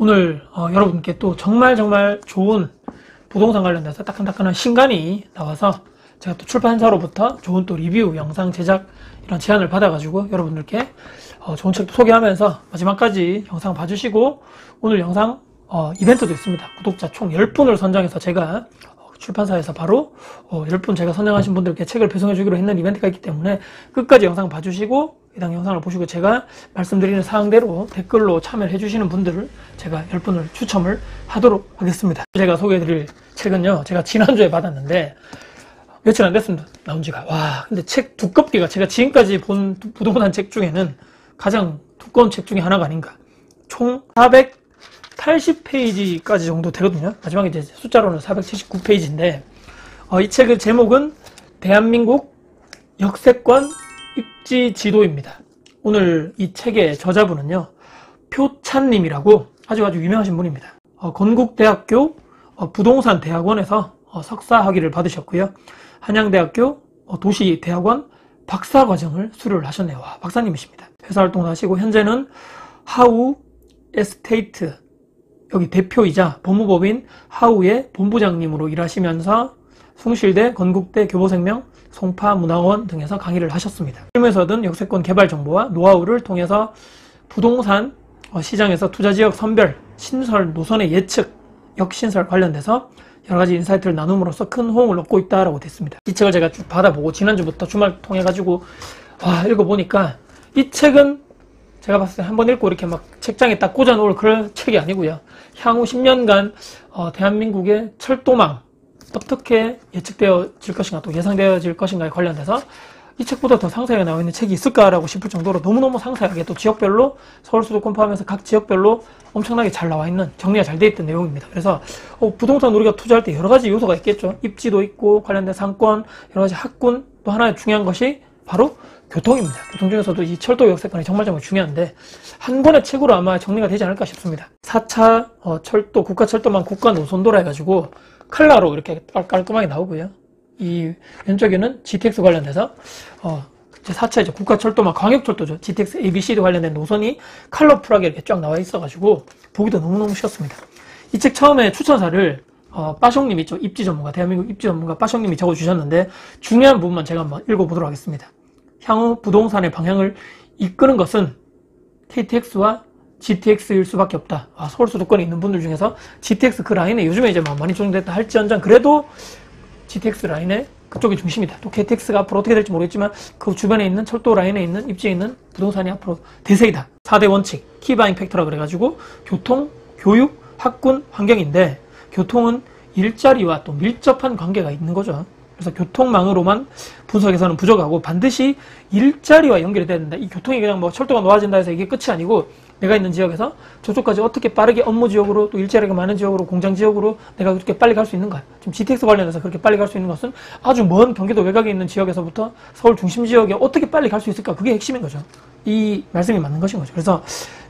오늘 여러분께 또 정말 좋은 부동산 관련돼서 따끈따끈한 신간이 나와서 제가 또 출판사로부터 좋은 또 리뷰, 영상 제작 이런 제안을 받아가지고 여러분들께 좋은 책도 소개하면서 마지막까지 영상 봐주시고, 오늘 영상 이벤트도 있습니다. 구독자 총 10분을 선정해서 제가 출판사에서 바로 10분 제가 선정하신 분들께 책을 배송해 주기로 했는 이벤트가 있기 때문에 끝까지 영상 봐주시고, 해당 영상을 보시고 제가 말씀드리는 사항대로 댓글로 참여해 주시는 분들을 제가 10분을 추첨을 하도록 하겠습니다. 제가 소개해 드릴 책은요, 제가 지난주에 받았는데 며칠 안 됐습니다, 나온 지가. 와, 근데 책 두껍기가 제가 지금까지 본 부동산 책 중에는 가장 두꺼운 책 중에 하나가 아닌가. 총 480페이지까지 정도 되거든요. 마지막에 이제 숫자로는 479페이지인데, 이 책의 제목은 대한민국 역세권 입지 지도입니다. 오늘 이 책의 저자분은요, 표찬님이라고 아주 유명하신 분입니다. 건국대학교 부동산 대학원에서 석사 학위를 받으셨고요. 한양대학교 도시대학원 박사과정을 수료를 하셨네요. 와, 박사님이십니다. 회사 활동도 하시고 현재는 하우 에스테이트 여기 대표이자 법무법인 하우의 본부장님으로 일하시면서 숭실대, 건국대, 교보생명, 송파문화원 등에서 강의를 하셨습니다. 실무에서 얻은 역세권 개발 정보와 노하우를 통해서 부동산 시장에서 투자지역 선별, 신설 노선의 예측, 역신설 관련돼서 여러가지 인사이트를 나눔으로써 큰 호응을 얻고 있다라고 됐습니다. 이 책을 제가 쭉 받아보고 지난주부터 주말 통해가지고 읽어보니까 이 책은 제가 봤을 때 한번 읽고 이렇게 막 책장에 딱 꽂아놓을 그런 책이 아니고요. 향후 10년간 대한민국의 철도망 어떻게 예측되어질 것인가, 또 예상되어질 것인가에 관련돼서 이 책보다 더 상세하게 나와 있는 책이 있을까라고 싶을 정도로 너무너무 상세하게, 또 지역별로 서울 수도권 포함해서 각 지역별로 엄청나게 잘 나와 있는, 정리가 잘 되어 있던 내용입니다. 그래서 부동산 우리가 투자할 때 여러 가지 요소가 있겠죠. 입지도 있고 관련된 상권, 여러 가지 학군, 또 하나의 중요한 것이 바로 교통입니다. 교통 중에서도 이 철도 역세권이 정말 중요한데 한 권의 책으로 아마 정리가 되지 않을까 싶습니다. 4차 철도, 국가철도망 국가노선도라 해가지고 컬러로 이렇게 깔끔하게 나오고요. 이 왼쪽에는 GTX 관련돼서 4차 이제 국가철도망 광역철도죠. GTX ABCD 관련된 노선이 컬러풀하게 이렇게 쫙 나와 있어가지고 보기도 너무너무 쉬웠습니다. 이 책 처음에 추천사를 빠숑님이 있죠. 입지 전문가, 대한민국 입지 전문가 빠숑님이 적어주셨는데 중요한 부분만 제가 한번 읽어보도록 하겠습니다. 향후 부동산의 방향을 이끄는 것은 KTX와 GTX일 수밖에 없다. 서울 수도권에 있는 분들 중에서 GTX 그 라인에 요즘에 이제 많이 적용됐다 할지언정 그래도 GTX 라인에 그쪽이 중심이다. 또 KTX가 앞으로 어떻게 될지 모르겠지만 그 주변에 있는 철도 라인에 있는 입지에 있는 부동산이 앞으로 대세이다. 4대 원칙, 키바잉 팩터라 그래가지고 교통, 교육, 학군, 환경인데 교통은 일자리와 또 밀접한 관계가 있는 거죠. 그래서 교통망으로만 분석해서는 부족하고 반드시 일자리와 연결이 돼야 된다. 이 교통이 그냥 철도가 놓아진다 해서 이게 끝이 아니고 내가 있는 지역에서 저쪽까지 어떻게 빠르게 업무 지역으로 또 일자리가 많은 지역으로 공장 지역으로 내가 그렇게 빨리 갈 수 있는가. 지금 GTX 관련해서 그렇게 빨리 갈 수 있는 것은 아주 먼 경기도 외곽에 있는 지역에서부터 서울 중심 지역에 어떻게 빨리 갈 수 있을까. 그게 핵심인 거죠. 이 말씀이 맞는 것인 거죠. 그래서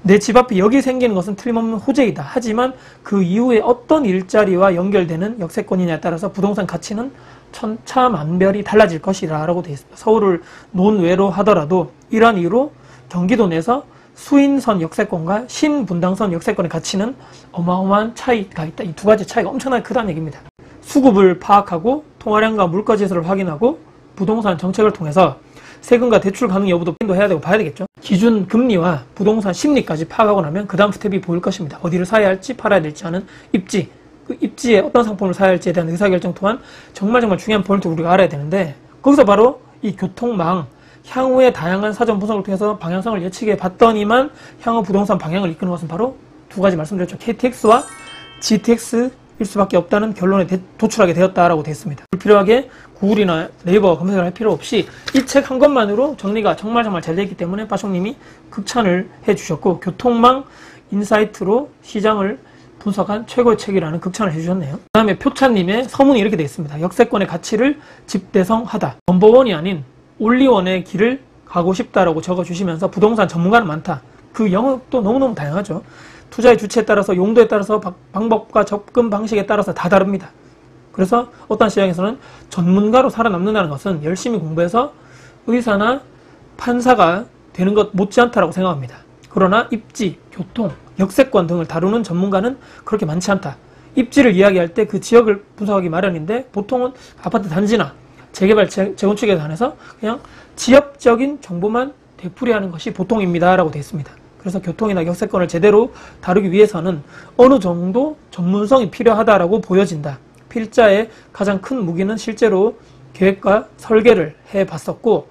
내 집 앞에 여기 생기는 것은 틀림없는 호재이다. 하지만 그 이후에 어떤 일자리와 연결되는 역세권이냐에 따라서 부동산 가치는 천차만별이 달라질 것이라 라고 되어 있습니다. 서울을 논외로 하더라도 이러한 이유로 경기도 내에서 수인선 역세권과 신분당선 역세권의 가치는 어마어마한 차이가 있다. 이 두 가지 차이가 엄청나게 크다는 얘기입니다. 수급을 파악하고 통화량과 물가지수를 확인하고 부동산 정책을 통해서 세금과 대출 가능 여부도 해야 되고 봐야 되겠죠. 기준 금리와 부동산 심리까지 파악하고 나면 그 다음 스텝이 보일 것입니다. 어디를 사야 할지 팔아야 될지 하는 입지, 그 입지에 어떤 상품을 사야 할지에 대한 의사결정 또한 정말 중요한 포인트를 우리가 알아야 되는데, 거기서 바로 이 교통망, 향후의 다양한 사전 분석을 통해서 방향성을 예측해 봤더니만 향후 부동산 방향을 이끄는 것은 바로 두 가지 말씀드렸죠. KTX와 GTX일 수밖에 없다는 결론에 도출하게 되었다라고 되어 있습니다. 불필요하게 구글이나 네이버 검색을 할 필요 없이 이 책 한 권만으로 정리가 정말 잘 되어 있기 때문에 빠숑님이 극찬을 해주셨고, 교통망 인사이트로 시장을 분석한 최고의 책이라는 극찬을 해주셨네요. 그 다음에 표찬님의 서문이 이렇게 되어 있습니다. 역세권의 가치를 집대성하다. 넘버원이 아닌 올리원의 길을 가고 싶다라고 적어주시면서 부동산 전문가는 많다. 그 영역도 너무너무 다양하죠. 투자의 주체에 따라서 용도에 따라서 방법과 접근 방식에 따라서 다 다릅니다. 그래서 어떤 시장에서는 전문가로 살아남는다는 것은 열심히 공부해서 의사나 판사가 되는 것 못지않다라고 생각합니다. 그러나 입지, 교통, 역세권 등을 다루는 전문가는 그렇게 많지 않다. 입지를 이야기할 때 그 지역을 분석하기 마련인데 보통은 아파트 단지나 재개발, 재건축에 관해서 그냥 지역적인 정보만 되풀이하는 것이 보통입니다 라고 되어 있습니다. 그래서 교통이나 역세권을 제대로 다루기 위해서는 어느 정도 전문성이 필요하다라고 보여진다. 필자의 가장 큰 무기는 실제로 계획과 설계를 해봤었고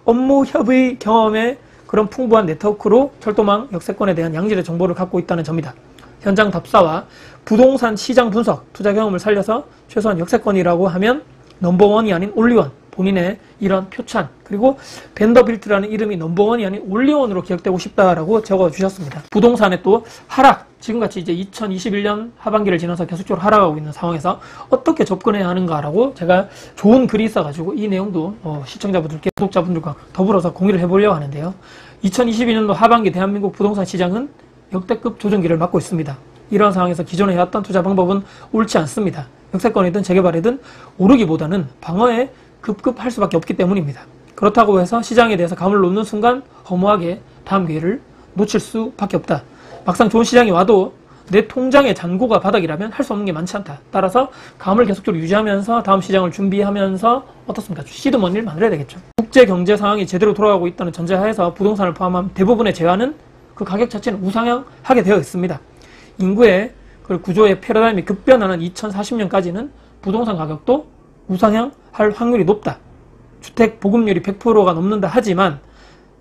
업무 협의 경험에 그런 풍부한 네트워크로 철도망 역세권에 대한 양질의 정보를 갖고 있다는 점이다. 현장 답사와 부동산 시장 분석, 투자 경험을 살려서 최소한 역세권이라고 하면 넘버원이 아닌 올리원, 본인의 이런 표찬, 그리고 벤더빌트라는 이름이 넘버원이 아닌 올리원으로 기억되고 싶다라고 적어주셨습니다. 부동산의 또 하락, 지금같이 이제 2021년 하반기를 지나서 계속적으로 하락하고 있는 상황에서 어떻게 접근해야 하는가라고 제가 좋은 글이 있어가지고 이 내용도 시청자분들께, 구독자분들과 더불어서 공유를 해보려고 하는데요. 2022년도 하반기 대한민국 부동산 시장은 역대급 조정기를 맞고 있습니다. 이러한 상황에서 기존에 해왔던 투자 방법은 옳지 않습니다. 역세권이든 재개발이든 오르기보다는 방어에 급급할 수밖에 없기 때문입니다. 그렇다고 해서 시장에 대해서 감을 놓는 순간 허무하게 다음 기회를 놓칠 수밖에 없다. 막상 좋은 시장이 와도 내 통장의 잔고가 바닥이라면 할 수 없는 게 많지 않다. 따라서 감을 계속적으로 유지하면서 다음 시장을 준비하면서 어떻습니까? 시드머니를 만들어야 되겠죠. 국제 경제 상황이 제대로 돌아가고 있다는 전제하에서 부동산을 포함한 대부분의 재화는 그 가격 자체는 우상향하게 되어 있습니다. 인구의 구조의 패러다임이 급변하는 2040년까지는 부동산 가격도 우상향할 확률이 높다. 주택 보급률이 100%가 넘는다 하지만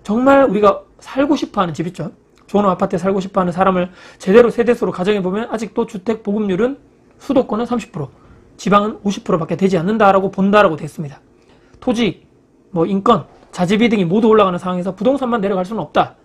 정말 우리가 살고 싶어하는 집 있죠. 좋은 아파트에 살고 싶어하는 사람을 제대로 세대수로 가정해보면 아직도 주택 보급률은 수도권은 30%, 지방은 50%밖에 되지 않는다라고 본다라고 되어 있습니다. 토지, 인건, 자재비 등이 모두 올라가는 상황에서 부동산만 내려갈 수는 없다.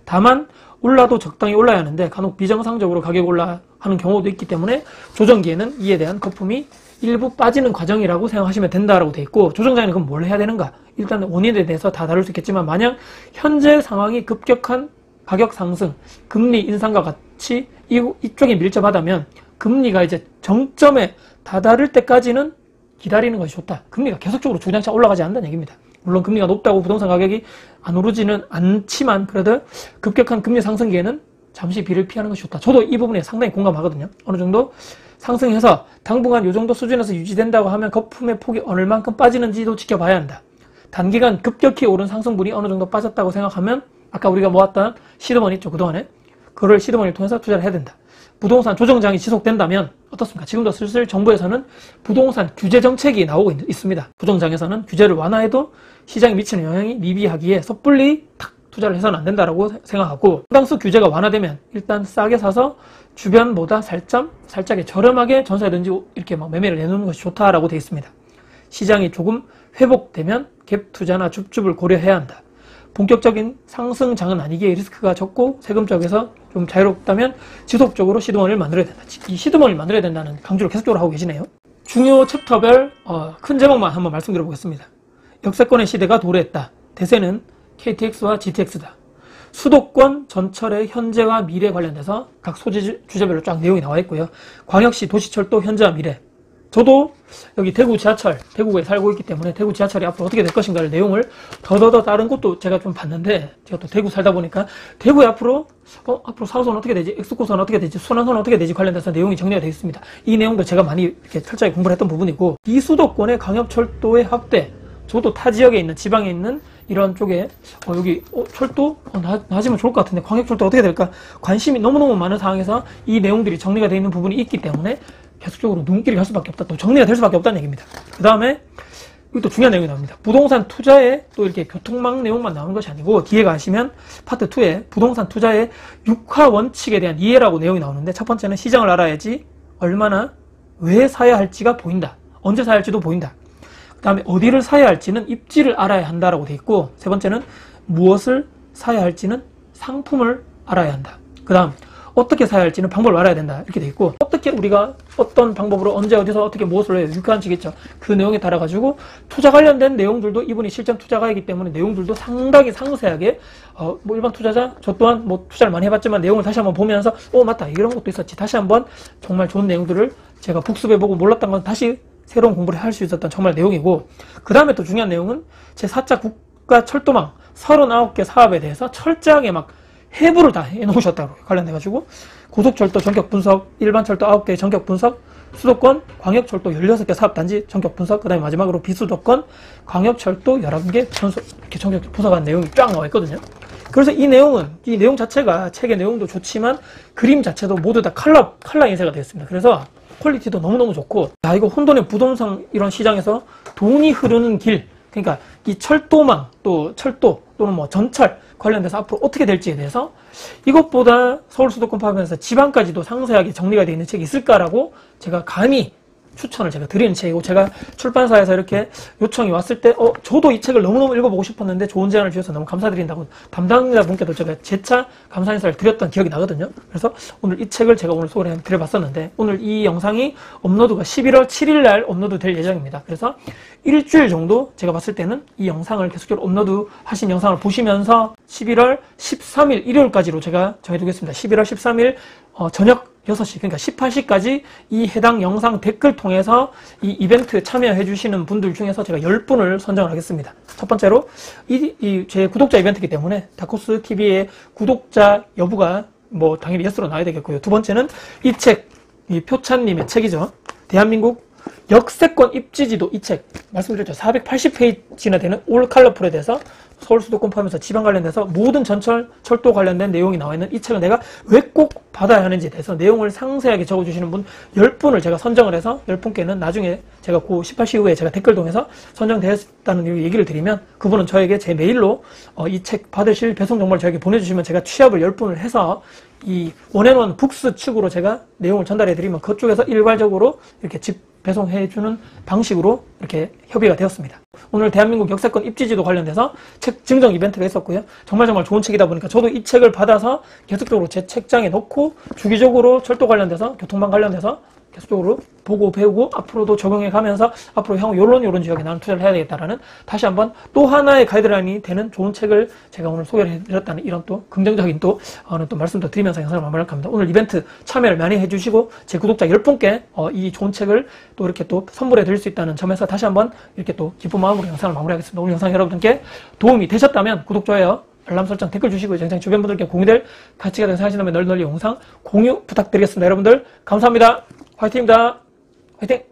다만 올라도 적당히 올라야 하는데 간혹 비정상적으로 가격이 올라가는 경우도 있기 때문에 조정기에는 이에 대한 거품이 일부 빠지는 과정이라고 생각하시면 된다라고 되어 있고, 조정장에는 그럼 뭘 해야 되는가? 일단 원인에 대해서 다 다룰 수 있겠지만 만약 현재 상황이 급격한 가격 상승, 금리 인상과 같이 이쪽이 밀접하다면 금리가 이제 정점에 다다를 때까지는 기다리는 것이 좋다. 금리가 계속적으로 주장차 올라가지 않는다는 얘기입니다. 물론 금리가 높다고 부동산 가격이 안 오르지는 않지만 그래도 급격한 금리 상승기에는 잠시 비를 피하는 것이 좋다. 저도 이 부분에 상당히 공감하거든요. 어느 정도 상승해서 당분간 이 정도 수준에서 유지된다고 하면 거품의 폭이 얼만큼 빠지는지도 지켜봐야 한다. 단기간 급격히 오른 상승분이 어느 정도 빠졌다고 생각하면 아까 우리가 모았던 시드머니 있죠, 그동안에. 그걸 시드머니를 통해서 투자를 해야 된다. 부동산 조정장이 지속된다면 어떻습니까? 지금도 슬슬 정부에서는 부동산 규제 정책이 나오고 있습니다. 조정장에서는 규제를 완화해도 시장에 미치는 영향이 미비하기에 섣불리 탁 투자를 해서는 안 된다라고 생각하고, 상당수 규제가 완화되면 일단 싸게 사서 주변보다 살짝에 저렴하게 전세라든지 이렇게 막 매매를 내놓는 것이 좋다라고 되어 있습니다. 시장이 조금 회복되면 갭 투자나 줍줍을 고려해야 한다. 본격적인 상승장은 아니기에 리스크가 적고 세금 쪽에서 좀 자유롭다면 지속적으로 시드머니를 만들어야 된다. 이 시드머니를 만들어야 된다는 강조를 계속적으로 하고 계시네요. 중요 챕터별 큰 제목만 한번 말씀드려 보겠습니다. 역세권의 시대가 도래했다. 대세는 KTX와 GTX다. 수도권 전철의 현재와 미래 관련돼서 각 소재 주제별로 쫙 내용이 나와 있고요. 광역시 도시철도 현재와 미래. 저도 여기 대구 지하철, 대구에 살고 있기 때문에 대구 지하철이 앞으로 어떻게 될 것인가를 내용을 더더더 다른 곳도 제가 좀 봤는데, 제가 또 대구 살다 보니까 대구에 앞으로 4호선 어떻게 되지, 엑스코선 어떻게 되지, 순환선 어떻게 되지 관련돼서 내용이 정리가 되어 있습니다. 이 내용도 제가 많이 이렇게 철저히 공부를 했던 부분이고, 이 수도권의 광역철도의 확대, 저도 타 지역에 있는, 지방에 있는 이런 쪽에 여기 철도 나아지면 좋을 것 같은데 광역철도 어떻게 될까 관심이 너무너무 많은 상황에서 이 내용들이 정리가 되어 있는 부분이 있기 때문에 계속적으로 눈길이 갈 수밖에 없다. 또 정리가 될 수밖에 없다는 얘기입니다. 그 다음에 여기 또 중요한 내용이 나옵니다. 부동산 투자에 또 이렇게 교통망 내용만 나오는 것이 아니고, 뒤에 가시면 파트 2에 부동산 투자의 6화 원칙에 대한 이해라고 내용이 나오는데, 첫 번째는 시장을 알아야지 얼마나 왜 사야 할지가 보인다. 언제 사야 할지도 보인다. 그 다음에 어디를 사야 할지는 입지를 알아야 한다라고 돼 있고, 세 번째는 무엇을 사야 할지는 상품을 알아야 한다. 그 다음 어떻게 사야 할지는 방법을 알아야 된다. 이렇게 돼 있고, 어떻게 우리가 어떤 방법으로 언제 어디서 어떻게 무엇을 해야 유효한지겠죠. 그 내용에 따라 가지고 투자 관련된 내용들도, 이분이 실전 투자가이기 때문에 내용들도 상당히 상세하게 일반 투자자, 저 또한 투자를 많이 해봤지만 내용을 다시 한번 보면서 맞다, 이런 것도 있었지, 다시 한번 정말 좋은 내용들을 제가 복습해보고 몰랐던 건 다시 새로운 공부를 할 수 있었던 정말 내용이고, 그 다음에 또 중요한 내용은 제4차 국가 철도망 39개 사업에 대해서 철저하게 막 해부를 다 해놓으셨다고 관련돼가지고 고속철도 전격 분석, 일반철도 9개 전격 분석, 수도권 광역철도 16개 사업단지 전격 분석, 그 다음에 마지막으로 비수도권 광역철도 11개 이렇게 전격 분석한 내용이 쫙 나와 있거든요. 그래서 이 내용 자체가 책의 내용도 좋지만 그림 자체도 모두 다 컬러 인쇄가 되어 있습니다. 그래서 퀄리티도 너무너무 좋고, 이거 혼돈의 부동산 이런 시장에서 돈이 흐르는 길, 그러니까 이 철도망, 또 철도 또는 뭐 전철 관련돼서 앞으로 어떻게 될지에 대해서 이것보다 서울 수도권 포함해서 지방까지도 상세하게 정리가 되어 있는 책이 있을까라고 제가 감히 추천을 제가 드리는 책이고, 제가 출판사에서 이렇게 요청이 왔을 때 저도 이 책을 너무너무 읽어보고 싶었는데 좋은 제안을 주셔서 너무 감사드린다고 담당자분께도 제가 재차 감사 인사를 드렸던 기억이 나거든요. 그래서 오늘 이 책을 제가 오늘 소개를 드려봤었는데, 오늘 이 영상이 업로드가 11월 7일 날 업로드 될 예정입니다. 그래서 일주일 정도 제가 봤을 때는 이 영상을 계속적으로 업로드 하신 영상을 보시면서 11월 13일 일요일까지로 제가 정해두겠습니다. 11월 13일 저녁 6시, 그러니까 18시까지 이 해당 영상 댓글 통해서 이 이벤트 참여해 주시는 분들 중에서 제가 10분을 선정을 하겠습니다. 첫 번째로 제 구독자 이벤트이기 때문에 다코스 TV의 구독자 여부가 뭐 당연히 예스로 나와야 되겠고요. 두 번째는 이 책, 이 표찬님의 책이죠. 대한민국 역세권 입지지도, 이 책 말씀드렸죠. 480페이지나 되는 올 컬러풀에 대해서 서울 수도권 포함해서 지방 관련돼서 모든 전철, 철도 관련된 내용이 나와 있는 이 책을 내가 왜 꼭 받아야 하는지에 대해서 내용을 상세하게 적어주시는 분 10분을 제가 선정을 해서 10분께는 나중에 제가 그 18시 이후에 제가 댓글 통해서 선정되었다는 얘기를 드리면 그분은 저에게 제 메일로 이 책 받으실 배송 정보를 저에게 보내주시면 제가 취합을 10분을 해서 이 원앤원 북스 측으로 제가 내용을 전달해 드리면 그쪽에서 일괄적으로 이렇게 집 배송해주는 방식으로 이렇게 협의가 되었습니다. 오늘 대한민국 역세권 입지지도 관련돼서 책 증정 이벤트가 있었고요. 정말 좋은 책이다 보니까 저도 이 책을 받아서 계속적으로 제 책장에 넣고 주기적으로 철도 관련돼서, 교통망 관련돼서 계속적으로 보고 배우고 앞으로도 적용해 가면서 앞으로 향후 요런 지역에 나는 투자를 해야 되겠다라는 다시 한번 또 하나의 가이드라인이 되는 좋은 책을 제가 오늘 소개를 해드렸다는 이런 또 긍정적인 또 말씀도 드리면서 영상을 마무리할까 합니다. 오늘 이벤트 참여를 많이 해주시고 제 구독자 10분께 이 좋은 책을 또 이렇게 또 선물해 드릴 수 있다는 점에서 다시 한번 이렇게 또 기쁜 마음으로 영상을 마무리하겠습니다. 오늘 영상 여러분들께 도움이 되셨다면 구독, 좋아요, 알람 설정, 댓글 주시고 영상 주변 분들께 공유될 가치가 되는 생각하신다면 널리 영상 공유 부탁드리겠습니다. 여러분들 감사합니다. 화이팅입니다. 화이팅!